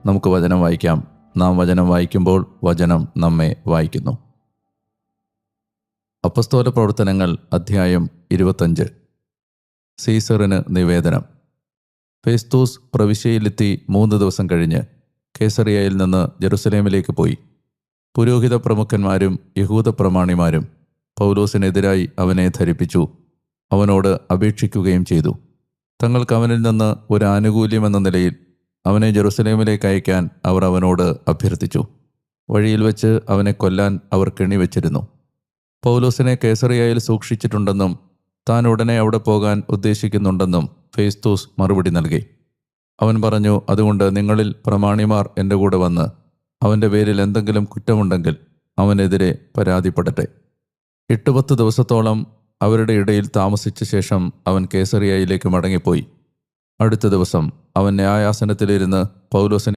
നമുക്ക് വചനം വായിക്കാം. നാം വചനം വായിക്കുമ്പോൾ വചനം നമ്മെ വായിക്കുന്നു. അപ്പസ്തോല പ്രവർത്തനങ്ങൾ അധ്യായം 25. സീസറിന് നിവേദനം. ഫെസ്തൂസ് പ്രവിശ്യയിലെത്തി 3 ദിവസം കഴിഞ്ഞ് കേസറിയയിൽ നിന്ന് ജെറുസലേമിലേക്ക് പോയി. പുരോഹിത പ്രമുഖന്മാരും യഹൂദ പ്രമാണിമാരും പൗലോസിനെതിരായി അവനെ ധരിപ്പിച്ചു, അവനോട് അപേക്ഷിക്കുകയും ചെയ്തു. തങ്ങൾക്ക് അവനിൽ നിന്ന് ഒരു ആനുകൂല്യമെന്ന നിലയിൽ അവനെ ജെറുസലേമിലേക്ക് അയക്കാൻ അവർ അവനോട് അഭ്യർത്ഥിച്ചു. വഴിയിൽ വെച്ച് അവനെ കൊല്ലാൻ അവർ കെണിവെച്ചിരുന്നു. പൗലോസിനെ കേസറിയയിൽ സൂക്ഷിച്ചിട്ടുണ്ടെന്നും താൻ ഉടനെ അവിടെ പോകാൻ ഉദ്ദേശിക്കുന്നുണ്ടെന്നും ഫെസ്തൂസ് മറുപടി നൽകി. അവൻ പറഞ്ഞു, അതുകൊണ്ട് നിങ്ങളിൽ പ്രമാണിമാർ എൻ്റെ കൂടെ വന്ന് അവൻ്റെ പേരിൽ എന്തെങ്കിലും കുറ്റമുണ്ടെങ്കിൽ അവനെതിരെ പരാതിപ്പെടട്ടെ. 8-10 ദിവസത്തോളം അവരുടെ ഇടയിൽ താമസിച്ച ശേഷം അവൻ കേസറിയയിലേക്ക് മടങ്ങിപ്പോയി. അടുത്ത ദിവസം അവൻ ന്യായാസനത്തിലിരുന്ന് പൗലോസിനെ